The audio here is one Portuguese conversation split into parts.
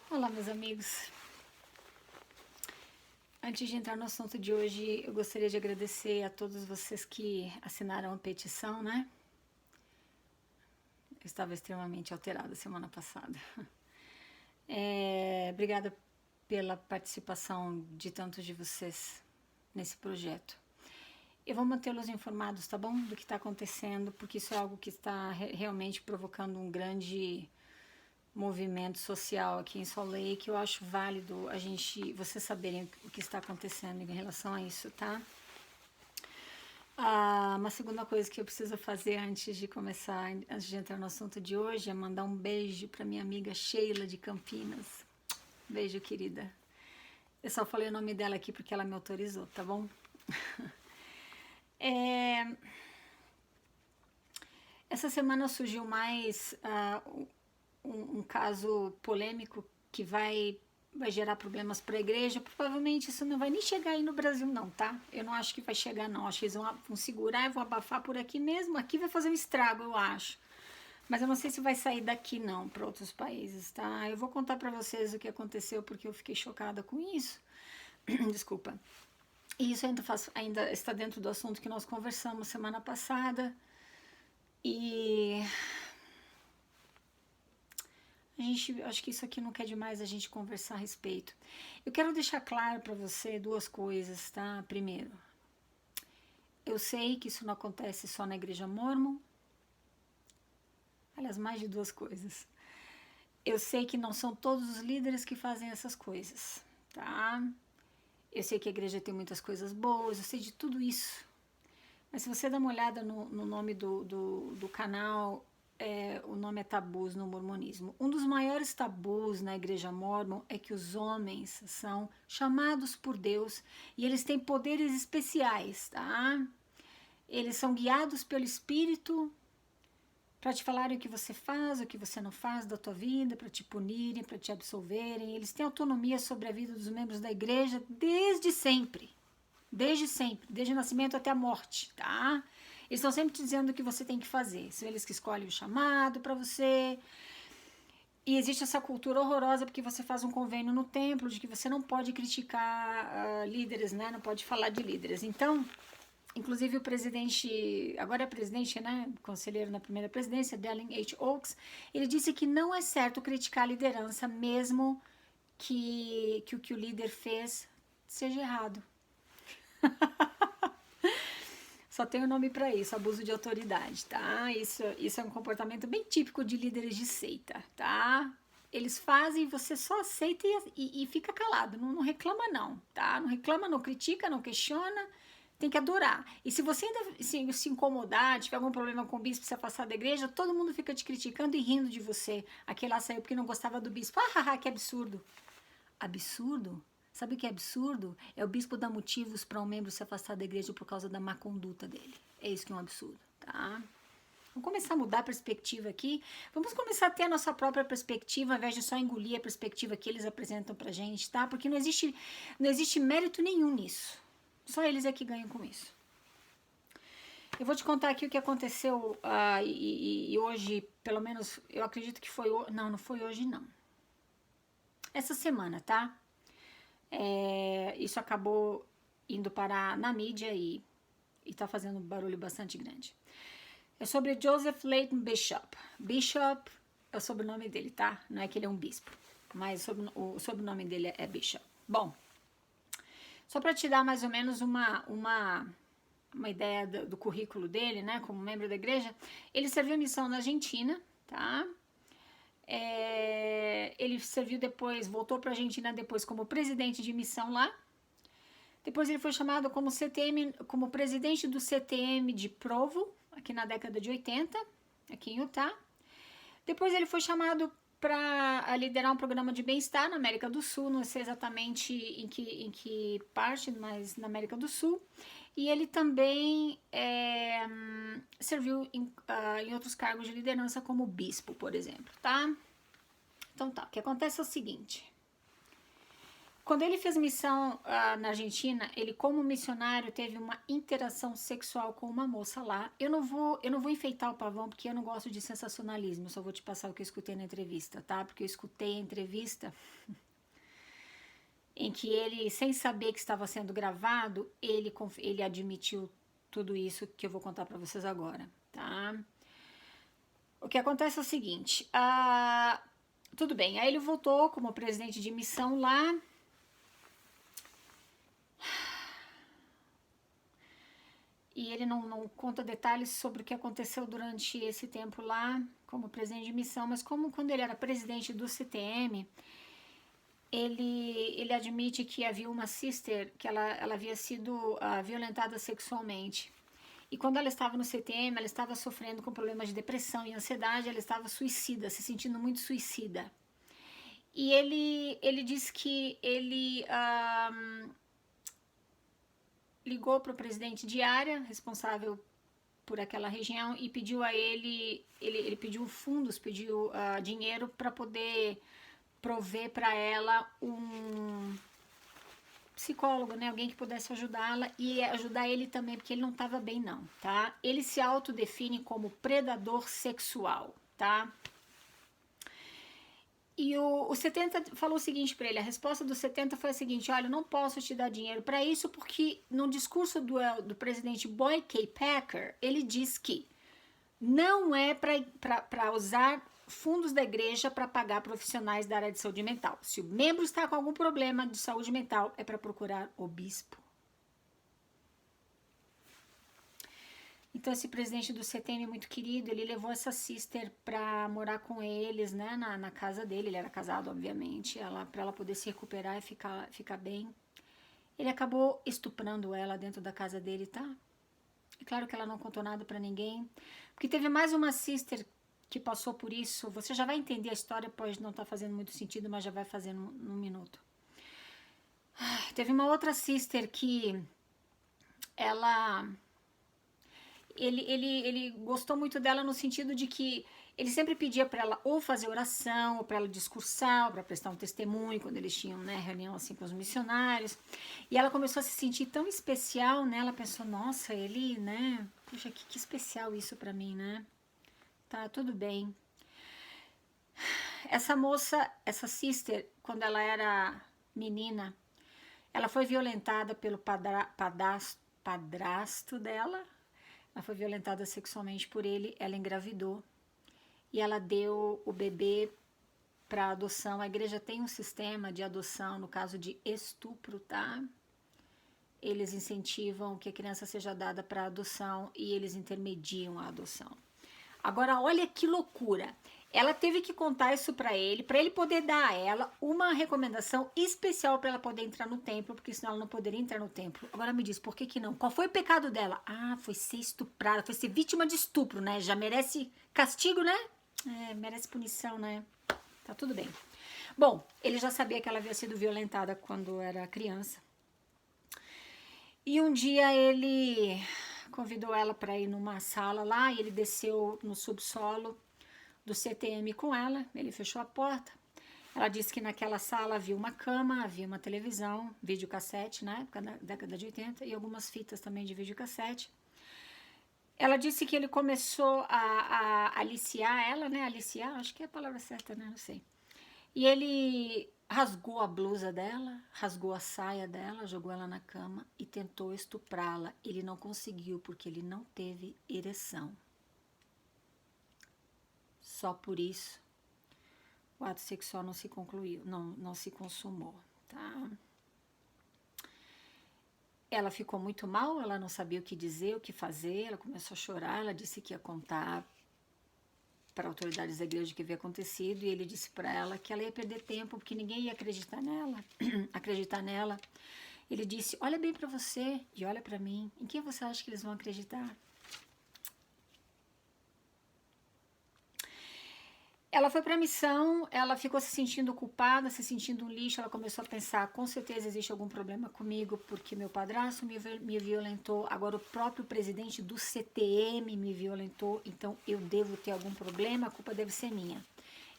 Olá, meus amigos. Antes de entrar no assunto de hoje, eu gostaria de agradecer a todos vocês que assinaram a petição, né? Eu estava extremamente alterada semana passada. Obrigada pela participação de tantos de vocês nesse projeto. Eu vou mantê-los informados, tá bom? Do que está acontecendo, porque isso é algo que está realmente provocando um grande movimento social aqui em Salt Lake. Eu acho válido vocês saberem o que está acontecendo em relação a isso, tá? Uma segunda coisa que eu preciso fazer antes de começar, antes de entrar no assunto de hoje, é mandar um beijo para minha amiga Sheila de Campinas. Beijo, querida. Eu só falei o nome dela aqui porque ela me autorizou, tá bom? Essa semana surgiu mais um caso polêmico que vai gerar problemas para a igreja. Provavelmente isso não vai nem chegar aí no Brasil não, tá? Eu não acho que vai chegar não, acho que eles vão segurar e vão abafar por aqui mesmo. Aqui vai fazer um estrago, eu acho. Mas eu não sei se vai sair daqui não, para outros países, tá? Eu vou contar para vocês o que aconteceu porque eu fiquei chocada com isso. Desculpa. E isso ainda está dentro do assunto que nós conversamos semana passada. E acho que isso aqui não quer demais a gente conversar a respeito. Eu quero deixar claro para você duas coisas, tá? Primeiro, eu sei que isso não acontece só na igreja Mormon. Aliás, mais de duas coisas. Eu sei que não são todos os líderes que fazem essas coisas, tá? Eu sei que a igreja tem muitas coisas boas, eu sei de tudo isso. Mas se você dá uma olhada no nome do canal, o nome é Tabus no Mormonismo. Um dos maiores tabus na igreja Mormon é que os homens são chamados por Deus e eles têm poderes especiais, tá? Eles são guiados pelo Espírito para te falarem o que você faz, o que você não faz da tua vida, para te punirem, para te absolverem. Eles têm autonomia sobre a vida dos membros da igreja desde sempre. Desde o nascimento até a morte, tá? Eles estão sempre dizendo o que você tem que fazer. São eles que escolhem o chamado para você. E existe essa cultura horrorosa porque você faz um convênio no templo de que você não pode criticar líderes, né? Não pode falar de líderes. Então, inclusive o presidente, agora é presidente, né? Conselheiro na primeira presidência, Dallin H. Oaks, ele disse que não é certo criticar a liderança mesmo que o que o líder fez seja errado. Só tem um nome para isso, abuso de autoridade, tá? Isso é um comportamento bem típico de líderes de seita, tá? Eles fazem, você só aceita e fica calado, não reclama não, tá? Não reclama, não critica, não questiona, tem que adorar. E se você ainda se incomodar, tiver algum problema com o bispo, se afastar da igreja, todo mundo fica te criticando e rindo de você. Aquele lá saiu porque não gostava do bispo. Que absurdo. Absurdo? Sabe o que é absurdo? É o bispo dar motivos para um membro se afastar da igreja por causa da má conduta dele. É isso que é um absurdo, tá? Vamos começar a mudar a perspectiva aqui. Vamos começar a ter a nossa própria perspectiva, ao invés de só engolir a perspectiva que eles apresentam pra gente, tá? Porque não existe mérito nenhum nisso. Só eles é que ganham com isso. Eu vou te contar aqui o que aconteceu e hoje, pelo menos, eu acredito que foi... Não foi hoje, não. Essa semana, tá? Isso acabou indo parar na mídia e tá fazendo um barulho bastante grande. É sobre Joseph Leighton Bishop. Bishop é o sobrenome dele, tá? Não é que ele é um bispo, mas o sobrenome dele é Bishop. Bom, só para te dar mais ou menos uma ideia do currículo dele, né? Como membro da igreja, ele serviu missão na Argentina, tá? Ele serviu depois, voltou para a Argentina depois como presidente de missão lá. Depois ele foi chamado como presidente do CTM de Provo, aqui na década de 80, aqui em Utah. Depois ele foi chamado para liderar um programa de bem-estar na América do Sul, não sei exatamente em que parte, mas na América do Sul. E ele também serviu em outros cargos de liderança, como bispo, por exemplo, tá? Então tá, o que acontece é o seguinte. Quando ele fez missão na Argentina, ele como missionário teve uma interação sexual com uma moça lá. Eu não vou enfeitar o pavão porque eu não gosto de sensacionalismo, eu só vou te passar o que eu escutei na entrevista, tá? Porque eu escutei a entrevista em que ele, sem saber que estava sendo gravado, ele admitiu tudo isso que eu vou contar para vocês agora, tá? O que acontece é o seguinte, tudo bem, aí ele voltou como presidente de missão lá. E ele não conta detalhes sobre o que aconteceu durante esse tempo lá, como presidente de missão, mas como quando ele era presidente do CTM, ele admite que havia uma sister, que ela havia sido violentada sexualmente. E quando ela estava no CTM, ela estava sofrendo com problemas de depressão e ansiedade, ela estava suicida, se sentindo muito suicida. E ele diz que ele ligou para o presidente de área, responsável por aquela região, e pediu a ele pediu fundos, pediu dinheiro para poder prover para ela um psicólogo, né? Alguém que pudesse ajudá-la e ajudar ele também, porque ele não estava bem não, tá? Ele se autodefine como predador sexual, tá? E o 70 falou o seguinte para ele, a resposta do 70 foi a seguinte, olha, eu não posso te dar dinheiro para isso porque no discurso do presidente Boy K. Packer, ele diz que não é para usar fundos da igreja para pagar profissionais da área de saúde mental. Se o membro está com algum problema de saúde mental, é para procurar o bispo. Então, esse presidente do CTM muito querido, ele levou essa sister para morar com eles, né, na casa dele. Ele era casado, obviamente, para ela poder se recuperar e ficar bem. Ele acabou estuprando ela dentro da casa dele, tá? É claro que ela não contou nada para ninguém, porque teve mais uma sister que passou por isso. Você já vai entender a história, pode não estar fazendo muito sentido, mas já vai fazer num minuto. Teve uma outra sister que ele gostou muito dela no sentido de que ele sempre pedia para ela ou fazer oração, ou para ela discursar, ou para prestar um testemunho quando eles tinham, né, reunião assim com os missionários. E ela começou a se sentir tão especial, né? Ela pensou, nossa, ele, né? Puxa, que especial isso para mim, né? Tá, tudo bem. Essa moça, essa sister, quando ela era menina, ela foi violentada pelo padrasto dela. Ela foi violentada sexualmente por ele, ela engravidou e ela deu o bebê para adoção. A igreja tem um sistema de adoção no caso de estupro, tá? Eles incentivam que a criança seja dada para adoção e eles intermediam a adoção. Agora, olha que loucura. Ela teve que contar isso para ele poder dar a ela uma recomendação especial para ela poder entrar no templo, porque senão ela não poderia entrar no templo. Agora me diz, por que não? Qual foi o pecado dela? Foi ser estuprada, foi ser vítima de estupro, né? Já merece castigo, né? Merece punição, né? Tá tudo bem. Bom, ele já sabia que ela havia sido violentada quando era criança. E um dia ele convidou ela para ir numa sala lá e ele desceu no subsolo do CTM com ela, ele fechou a porta. Ela disse que naquela sala havia uma cama, havia uma televisão, videocassete, na época da década de 80, e algumas fitas também de videocassete. Ela disse que ele começou a aliciar ela, né? Aliciar, acho que é a palavra certa, né? Não sei. E ele rasgou a blusa dela, rasgou a saia dela, jogou ela na cama e tentou estuprá-la. Ele não conseguiu porque ele não teve ereção. Só por isso o ato sexual não se concluiu, não se consumou, tá? Ela ficou muito mal, ela não sabia o que dizer, o que fazer, ela começou a chorar, ela disse que ia contar para autoridades da igreja o que havia acontecido e ele disse para ela que ela ia perder tempo porque ninguém ia acreditar nela. Ele disse, olha bem para você e olha para mim, em quem você acha que eles vão acreditar? Ela foi para a missão, ela ficou se sentindo culpada, se sentindo um lixo, ela começou a pensar, com certeza existe algum problema comigo, porque meu padrasto me violentou, agora o próprio presidente do CTM me violentou, então eu devo ter algum problema, a culpa deve ser minha.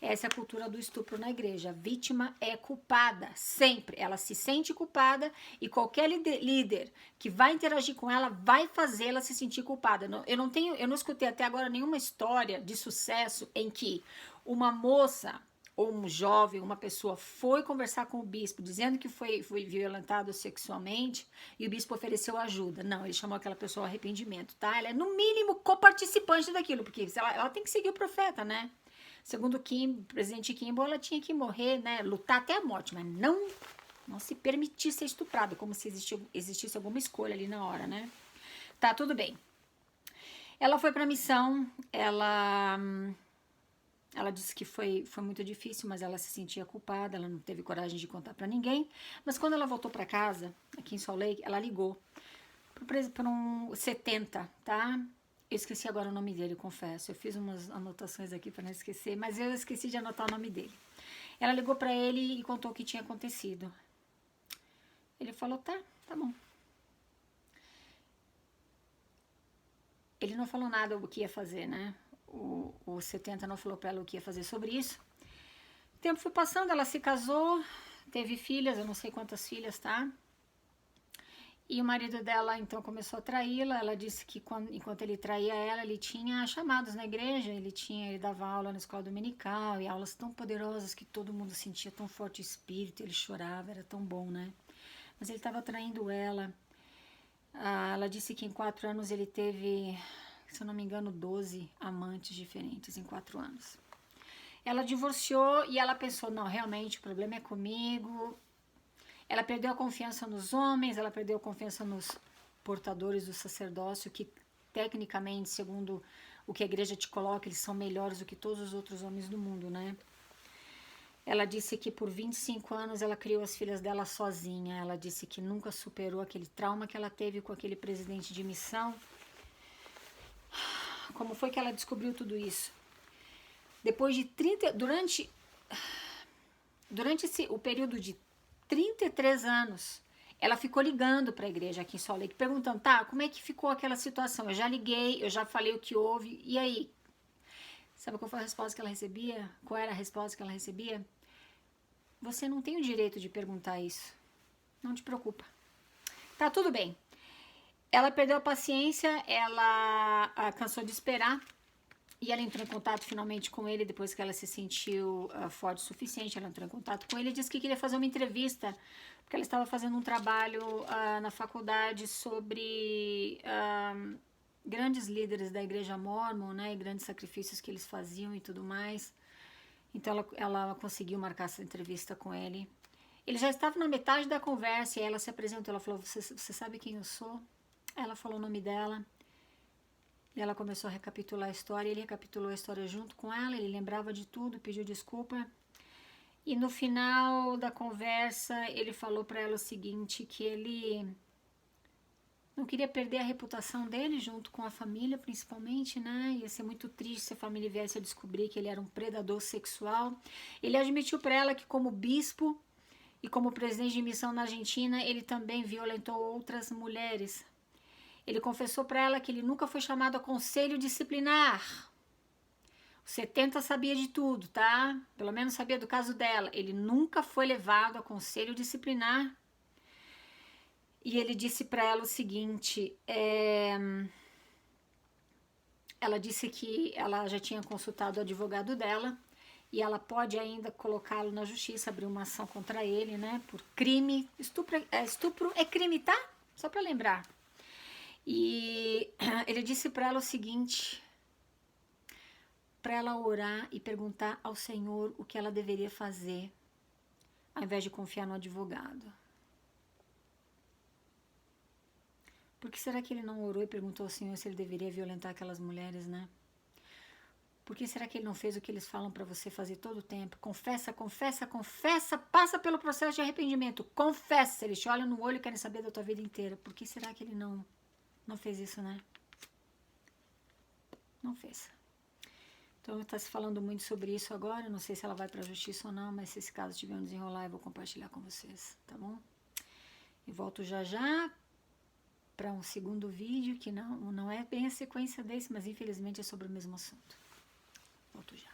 Essa é a cultura do estupro na igreja. A vítima é culpada, sempre. Ela se sente culpada e qualquer líder que vai interagir com ela vai fazê-la se sentir culpada. Eu não escutei até agora nenhuma história de sucesso em que uma moça ou um jovem, uma pessoa foi conversar com o bispo dizendo que foi violentado sexualmente e o bispo ofereceu ajuda. Não, ele chamou aquela pessoa ao arrependimento, tá? Ela é no mínimo coparticipante daquilo, porque ela tem que seguir o profeta, né? Segundo o presidente Kimball, ela tinha que morrer, né? Lutar até a morte, mas não se permitir ser estuprada, como se existisse alguma escolha ali na hora, né? Tá, tudo bem. Ela foi pra missão, ela disse que foi muito difícil, mas ela se sentia culpada, ela não teve coragem de contar pra ninguém. Mas quando ela voltou pra casa, aqui em Salt Lake, ela ligou para um 70, tá? Eu esqueci agora o nome dele, confesso. Eu fiz umas anotações aqui para não esquecer, mas eu esqueci de anotar o nome dele. Ela ligou para ele e contou o que tinha acontecido. Ele falou, tá bom. Ele não falou nada o que ia fazer, né? O 70 não falou para ela o que ia fazer sobre isso. O tempo foi passando, ela se casou, teve filhas, eu não sei quantas filhas, tá? E o marido dela, então, começou a traí-la. Ela disse que enquanto ele traía ela, ele tinha chamados na igreja, ele dava aula na escola dominical, e aulas tão poderosas que todo mundo sentia tão forte o espírito, ele chorava, era tão bom, né? Mas ele estava traindo ela. Ela disse que em 4 anos ele teve, se eu não me engano, 12 amantes diferentes em 4 anos. Ela divorciou e ela pensou, não, realmente o problema é comigo. Ela perdeu a confiança nos homens, ela perdeu a confiança nos portadores do sacerdócio, que tecnicamente, segundo o que a igreja te coloca, eles são melhores do que todos os outros homens do mundo, né? Ela disse que por 25 anos ela criou as filhas dela sozinha. Ela disse que nunca superou aquele trauma que ela teve com aquele presidente de missão. Como foi que ela descobriu tudo isso? Depois de durante o período de 33 anos, ela ficou ligando para a igreja aqui em Salt Lake, perguntando, tá, como é que ficou aquela situação? Eu já liguei, eu já falei o que houve, e aí? Sabe qual foi a resposta que ela recebia? Qual era a resposta que ela recebia? Você não tem o direito de perguntar isso. Não te preocupa. Tá, tudo bem. Ela perdeu a paciência, ela cansou de esperar, e ela entrou em contato finalmente com ele depois que ela se sentiu forte o suficiente. Ela entrou em contato com ele e disse que queria fazer uma entrevista, porque ela estava fazendo um trabalho na faculdade sobre grandes líderes da igreja mórmon, né, e grandes sacrifícios que eles faziam e tudo mais. Então ela conseguiu marcar essa entrevista com ele. Ele já estava na metade da conversa e ela se apresentou. Ela falou, você sabe quem eu sou? Ela falou o nome dela. E ela começou a recapitular a história, ele recapitulou a história junto com ela, ele lembrava de tudo, pediu desculpa. E no final da conversa, ele falou para ela o seguinte, que ele não queria perder a reputação dele junto com a família, principalmente, né? Ia ser muito triste se a família viesse a descobrir que ele era um predador sexual. Ele admitiu para ela que como bispo e como presidente de missão na Argentina, ele também violentou outras mulheres. Ele confessou para ela que ele nunca foi chamado a conselho disciplinar. O 70 sabia de tudo, tá? Pelo menos sabia do caso dela. Ele nunca foi levado a conselho disciplinar. E ele disse para ela o seguinte, ela disse que ela já tinha consultado o advogado dela e ela pode ainda colocá-lo na justiça, abrir uma ação contra ele, né? Por crime. Estupro é crime, tá? Só para lembrar. E ele disse para ela o seguinte, para ela orar e perguntar ao Senhor o que ela deveria fazer, ao invés de confiar no advogado. Por que será que ele não orou e perguntou ao Senhor se ele deveria violentar aquelas mulheres, né? Por que será que ele não fez o que eles falam para você fazer todo o tempo? Confessa, confessa, confessa, passa pelo processo de arrependimento, confessa, eles te olham no olho e querem saber da tua vida inteira. Por que será que ele não fez isso, né? Não fez. Então, está se falando muito sobre isso agora. Não sei se ela vai para a justiça ou não, mas se esse caso tiver um desenrolar, eu vou compartilhar com vocês, tá bom? E volto já já para um segundo vídeo, que não é bem a sequência desse, mas infelizmente é sobre o mesmo assunto. Volto já.